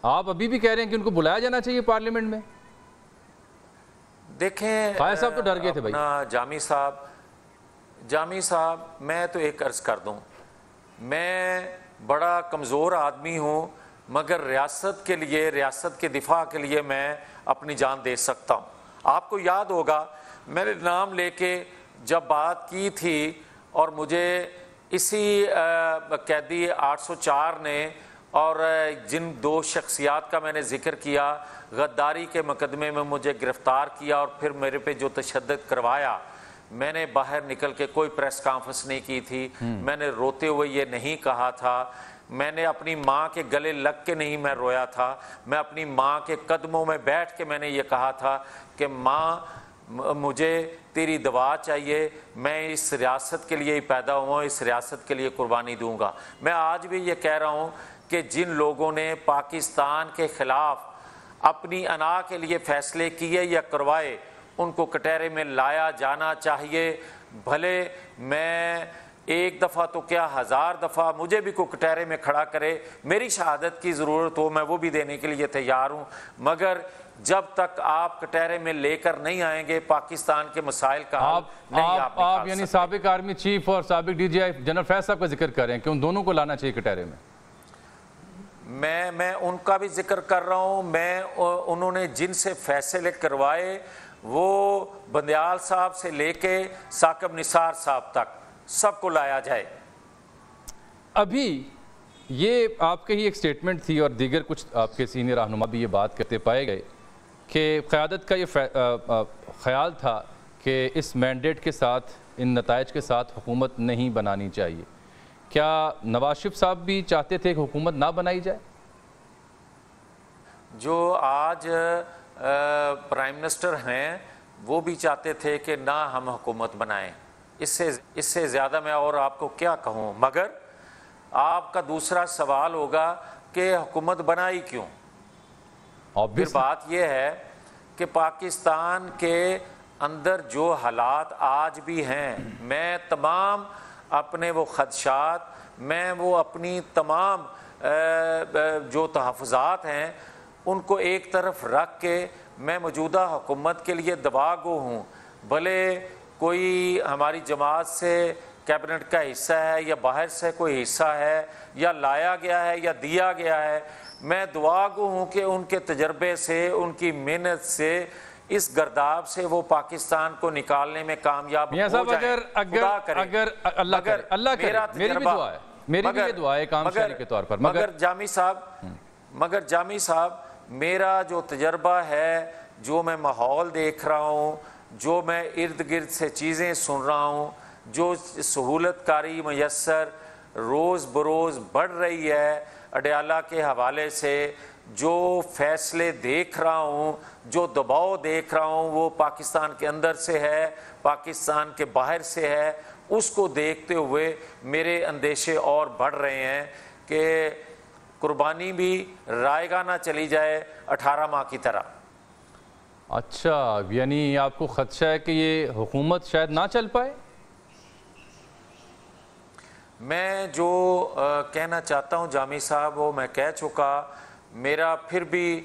आप अभी भी कह रहे हैं कि उनको बुलाया जाना चाहिए पार्लियामेंट में? देखें फायद साहब तो डर गए थे भाई। जामी साहब, मैं तो एक अर्ज कर दूं, मैं बड़ा कमज़ोर आदमी हूं, मगर रियासत के लिए, रियासत के दिफा के लिए मैं अपनी जान दे सकता हूं। आपको याद होगा मैंने नाम लेके जब बात की थी और मुझे इसी कैदी 804 ने और जिन दो शख्सियात का मैंने जिक्र किया, गद्दारी के मुकदमे में मुझे गिरफ्तार किया और फिर मेरे पे जो तशद्दुद करवाया, मैंने बाहर निकल के कोई प्रेस कॉन्फ्रेंस नहीं की थी, मैंने रोते हुए ये नहीं कहा था, मैंने अपनी माँ के गले लग के नहीं मैं रोया था, मैं अपनी माँ के कदमों में बैठ के मैंने ये कहा था कि माँ मुझे तेरी दवा चाहिए, मैं इस रियासत के लिए ही पैदा हुआ, इस रियासत के लिए कुर्बानी दूंगा। मैं आज भी ये कह रहा हूँ कि जिन लोगों ने पाकिस्तान के ख़िलाफ़ अपनी अना के लिए फ़ैसले किए या करवाए, उनको कटहरे में लाया जाना चाहिए। भले मैं एक दफ़ा तो क्या 1000 दफ़ा मुझे भी कोई कटहरे में खड़ा करे, मेरी शहादत की ज़रूरत हो, मैं वो भी देने के लिए तैयार हूँ, मगर जब तक आप कटहरे में लेकर नहीं आएंगे पाकिस्तान के मसाइल का हल नहीं आप यानी साबिक आर्मी चीफ और साबिक DGI जनरल फैज साहब का जिक्र कर रहे हैं कि उन दोनों को लाना चाहिए कटहरे में? मैं उनका भी जिक्र कर रहा हूँ। मैं उन्होंने जिनसे फैसले करवाए वो बंदयाल साहब से लेके साकिब निसार साहब तक सबको लाया जाए। अभी ये आपके ही एक स्टेटमेंट थी और दीगर कुछ आपके सीनियर रहनुमा भी ये बात करते पाए गए कि क़यादत का ये ख्याल था कि इस मैंडेट के साथ, इन नताइज के साथ हुकूमत नहीं बनानी चाहिए। क्या नवाज शरीफ साहब भी चाहते थे कि हुकूमत ना बनाई जाए? जो आज प्राइम मिनिस्टर हैं वो भी चाहते थे कि ना हम हुकूमत बनाएं। इससे ज़्यादा मैं और आपको क्या कहूँ, मगर आपका दूसरा सवाल होगा कि हुकूमत बनाई क्यों। फिर बात यह है कि पाकिस्तान के अंदर जो हालात आज भी हैं, मैं तमाम अपने वो खदशात, मैं वो अपनी तमाम जो तहफ़्फ़ुज़ात हैं उनको एक तरफ रख के मैं मौजूदा हुकूमत के लिए दवागो हूँ। भले कोई हमारी जमात से कैबिनेट का हिस्सा है या बाहर से कोई हिस्सा है या लाया गया है या दिया गया है, मैं दुआगो हूँ कि उनके तजर्बे से, उनकी मेहनत से, इस गर्दाब से वो पाकिस्तान को निकालने में कामयाब हो जाएं। अगर अल्लाह करे, मेरी भी दुआ है, मेरी भी दुआ है काम शरी के तौर पर। मगर जामी साहब मेरा जो तजर्बा है, जो मैं माहौल देख रहा हूँ, जो मैं इर्द गिर्द से चीज़ें सुन रहा हूँ, जो सहूलतकारी मैसर रोज़ बरोज़ बढ़ रही है अडयाला के हवाले से, जो फैसले देख रहा हूँ, जो दबाव देख रहा हूँ, वो पाकिस्तान के अंदर से है, पाकिस्तान के बाहर से है, उसको देखते हुए मेरे अंदेशे और बढ़ रहे हैं कि कुर्बानी भी रायगा ना चली जाए 18 माह की तरह। अच्छा, यानी आपको खदशा है कि ये हुकूमत शायद ना चल पाए? मैं जो कहना चाहता हूँ जामी साहब वो मैं कह चुका। मेरा फिर भी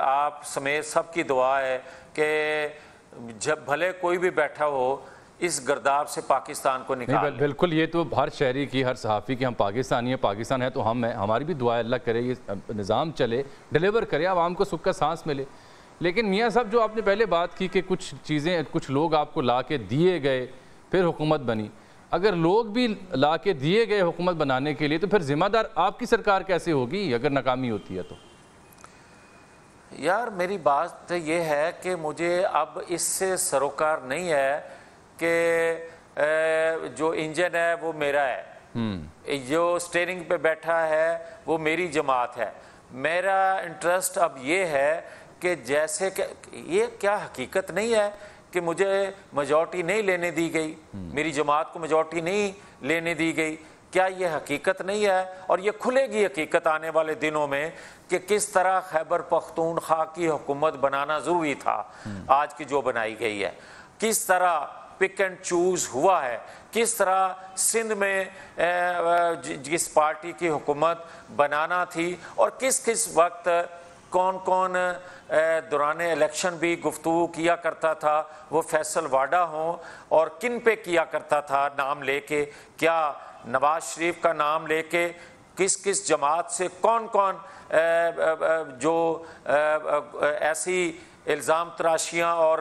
आप समेत सबकी दुआ है कि जब भले कोई भी बैठा हो इस गर्दाब से पाकिस्तान को निकाल। बिल्कुल, ये तो हर शहरी की, हर सहाफ़ी की, हम पाकिस्तानी हैं, पाकिस्तान है तो हम हैं, हमारी भी दुआ अल्लाह करे ये निज़ाम चले, डिलीवर करे, आवाम को सुख का सांस मिले। लेकिन मियाँ साहब जो आपने पहले बात की कि कुछ चीज़ें, कुछ लोग आपको ला के दिए गए फिर हुकूमत बनी, अगर लोग भी ला के दिए गए हुकूमत बनाने के लिए तो फिर ज़िम्मेदार आपकी सरकार कैसे होगी अगर नाकामी होती है तो? यार मेरी बात ये है कि मुझे अब इससे सरोकार नहीं है कि जो इंजन है वो मेरा है, जो स्टीयरिंग पे बैठा है वो मेरी जमात है। मेरा इंटरेस्ट अब ये है कि जैसे कि ये क्या हकीकत नहीं है कि मुझे मेजॉरिटी नहीं लेने दी गई, मेरी जमात को मेजॉरिटी नहीं लेने दी गई, क्या ये हकीकत नहीं है? और ये खुलेगी हकीकत आने वाले दिनों में कि किस तरह खैबर पख्तूनख्वा की हुकूमत बनाना ज़रूरी था आज की जो बनाई गई है, किस तरह पिक एंड चूज़ हुआ है, किस तरह सिंध में जिस पार्टी की हुकूमत बनाना थी और किस किस वक्त कौन कौन दौरान इलेक्शन भी गुफ्तगू किया करता था, वो फैसल वाडा हों और किन पे किया करता था नाम लेके, क्या नवाज शरीफ का नाम लेके, किस किस जमात से कौन कौन जो ऐसी इल्ज़ाम तराशियाँ और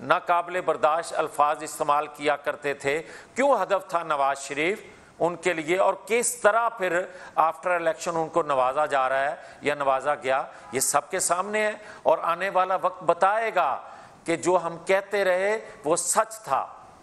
नाकाबिले बर्दाश्त अल्फाज इस्तेमाल किया करते थे, क्यों हदफ था नवाज शरीफ उनके लिए और किस तरह फिर आफ्टर इलेक्शन उनको नवाजा जा रहा है या नवाजा गया, ये सबके सामने है। और आने वाला वक्त बताएगा कि जो हम कहते रहे वो सच था।